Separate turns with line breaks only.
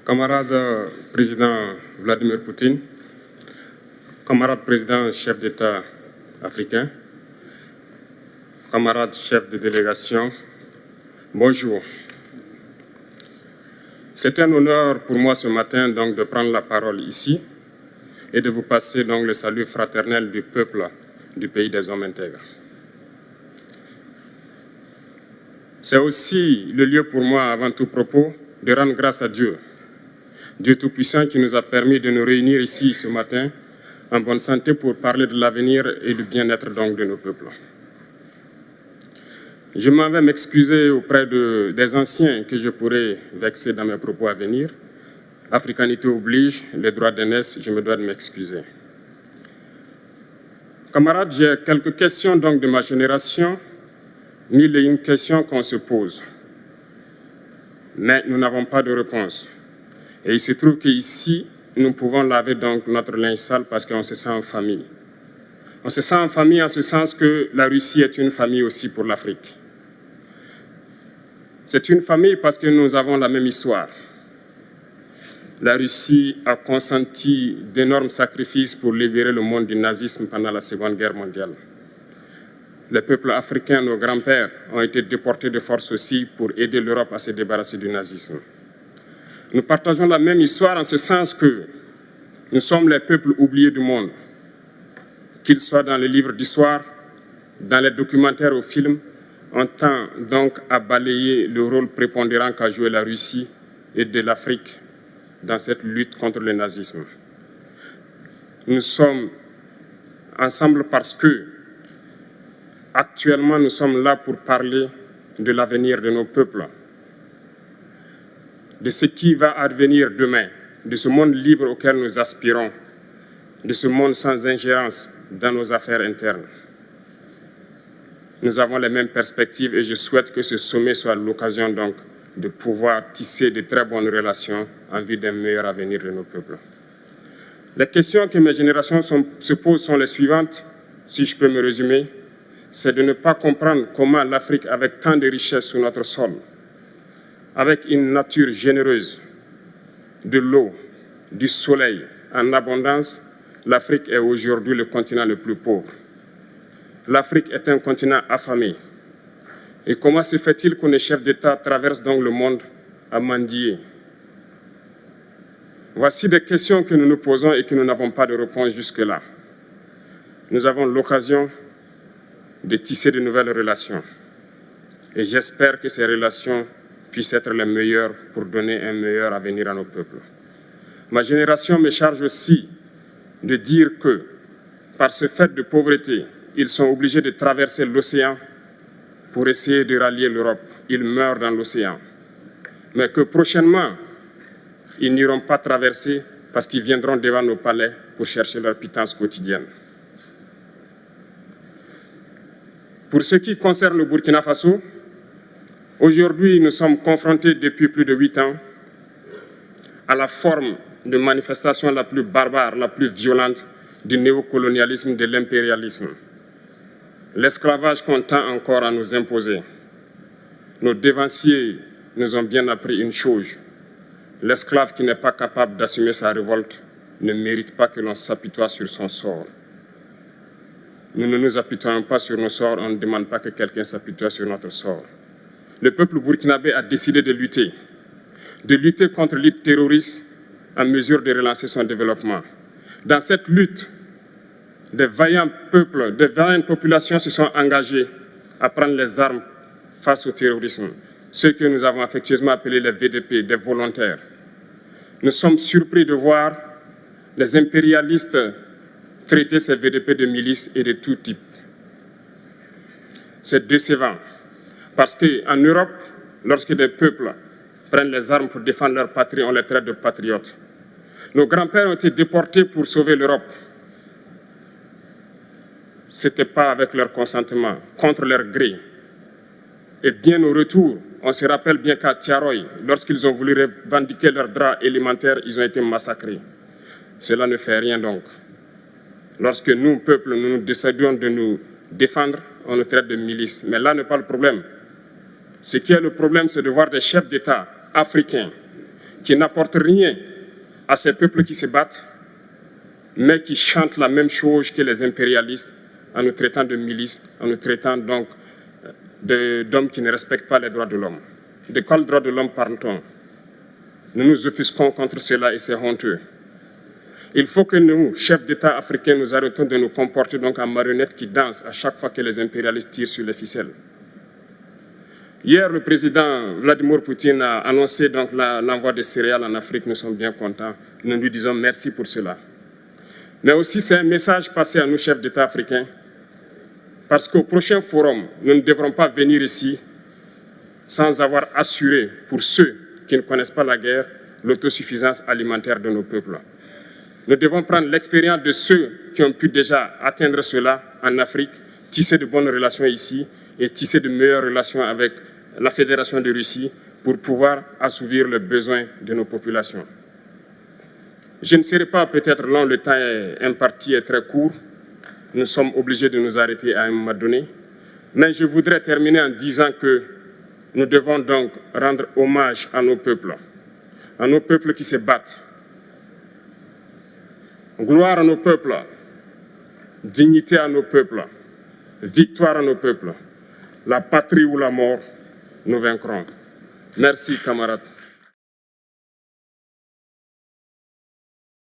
Camarade président Vladimir Poutine, camarade président chef d'État africain, camarades chefs de délégation, bonjour. C'est un honneur pour moi ce matin donc de prendre la parole ici et de vous passer donc le salut fraternel du peuple du pays des hommes intègres. C'est aussi le lieu pour moi, avant tout propos, de rendre grâce à Dieu, Dieu Tout-Puissant qui nous a permis de nous réunir ici ce matin en bonne santé pour parler de l'avenir et du bien-être donc de nos peuples. Je m'en vais m'excuser auprès des anciens que je pourrais vexer dans mes propos à venir. Africanité oblige, les droits d'aînesse, je me dois de m'excuser. Camarades, j'ai quelques questions donc de ma génération, mille et une questions qu'on se pose. Mais nous n'avons pas de réponse. Et il se trouve qu'ici, nous pouvons laver donc notre linge sale parce qu'on se sent en famille. On se sent en famille en ce sens que la Russie est une famille aussi pour l'Afrique. C'est une famille parce que nous avons la même histoire. La Russie a consenti d'énormes sacrifices pour libérer le monde du nazisme pendant la Seconde Guerre mondiale. Les peuples africains, nos grands-pères, ont été déportés de force aussi pour aider l'Europe à se débarrasser du nazisme. Nous partageons la même histoire en ce sens que nous sommes les peuples oubliés du monde, qu'ils soient dans les livres d'histoire, dans les documentaires ou films. On tend donc à balayer le rôle prépondérant qu'a joué la Russie et de l'Afrique dans cette lutte contre le nazisme. Nous sommes ensemble parce que, actuellement, nous sommes là pour parler de l'avenir de nos peuples, de ce qui va advenir demain, de ce monde libre auquel nous aspirons, de ce monde sans ingérence dans nos affaires internes. Nous avons les mêmes perspectives et je souhaite que ce sommet soit l'occasion donc de pouvoir tisser de très bonnes relations en vue d'un meilleur avenir de nos peuples. Les questions que mes générations se posent sont les suivantes, si je peux me résumer. C'est de ne pas comprendre comment l'Afrique, avec tant de richesses sous notre sol, avec une nature généreuse, de l'eau, du soleil en abondance, l'Afrique est aujourd'hui le continent le plus pauvre. L'Afrique est un continent affamé. Et comment se fait-il que les chefs d'État traversent donc le monde à mendier? Voici des questions que nous nous posons et que nous n'avons pas de réponse jusque-là. Nous avons l'occasion de tisser de nouvelles relations. Et j'espère que ces relations puissent être les meilleures pour donner un meilleur avenir à nos peuples. Ma génération me charge aussi de dire que, par ce fait de pauvreté, ils sont obligés de traverser l'océan pour essayer de rallier l'Europe. Ils meurent dans l'océan. Mais que prochainement, ils n'iront pas traverser parce qu'ils viendront devant nos palais pour chercher leur pitance quotidienne. Pour ce qui concerne le Burkina Faso, aujourd'hui, nous sommes confrontés depuis plus de 8 ans à la forme de manifestation la plus barbare, la plus violente du néocolonialisme, de l'impérialisme. L'esclavage qu'on tend encore à nous imposer. Nos dévanciers nous ont bien appris une chose. L'esclave qui n'est pas capable d'assumer sa révolte ne mérite pas que l'on s'apitoie sur son sort. Nous ne nous apitoyons pas sur nos sorts, on ne demande pas que quelqu'un s'apitoie sur notre sort. Le peuple burkinabé a décidé de lutter contre l'île terroriste en mesure de relancer son développement. Dans cette lutte, des vaillants peuples, des vaillantes populations se sont engagées à prendre les armes face au terrorisme, ceux que nous avons affectueusement appelés les VDP, des volontaires. Nous sommes surpris de voir les impérialistes traiter ces VDP de milices et de tout type. C'est décevant, parce qu'en Europe, lorsque des peuples prennent les armes pour défendre leur patrie, on les traite de patriotes. Nos grands-pères ont été déportés pour sauver l'Europe. Ce n'était pas avec leur consentement, contre leur gré. Et bien au retour, on se rappelle bien qu'à Tiaroy, lorsqu'ils ont voulu revendiquer leurs droits élémentaires, ils ont été massacrés. Cela ne fait rien donc. Lorsque nous, peuple, nous décidons de nous défendre, on nous traite de milices. Mais là n'est pas le problème. Ce qui est le problème, c'est de voir des chefs d'État africains qui n'apportent rien à ces peuples qui se battent, mais qui chantent la même chose que les impérialistes en nous traitant de milices, en nous traitant donc d'hommes qui ne respectent pas les droits de l'homme. De quels droits de l'homme parle-t-on? Nous nous offusquons contre cela et c'est honteux. Il faut que nous, chefs d'État africains, nous arrêtons de nous comporter donc en marionnettes qui dansent à chaque fois que les impérialistes tirent sur les ficelles. Hier, le président Vladimir Poutine a annoncé donc l'envoi de céréales en Afrique. Nous sommes bien contents. Nous lui disons merci pour cela. Mais aussi, c'est un message passé à nous, chefs d'État africains, parce qu'au prochain forum, nous ne devrons pas venir ici sans avoir assuré, pour ceux qui ne connaissent pas la guerre, l'autosuffisance alimentaire de nos peuples. Nous devons prendre l'expérience de ceux qui ont pu déjà atteindre cela en Afrique, tisser de bonnes relations ici et tisser de meilleures relations avec la Fédération de Russie pour pouvoir assouvir les besoins de nos populations. Je ne serai pas peut-être long, le temps imparti est très court. Nous sommes obligés de nous arrêter à un moment donné. Mais je voudrais terminer en disant que nous devons donc rendre hommage à nos peuples qui se battent. Gloire à nos peuples, dignité à nos peuples, victoire à nos peuples. La patrie ou la mort, nous vaincrons. Merci, camarades.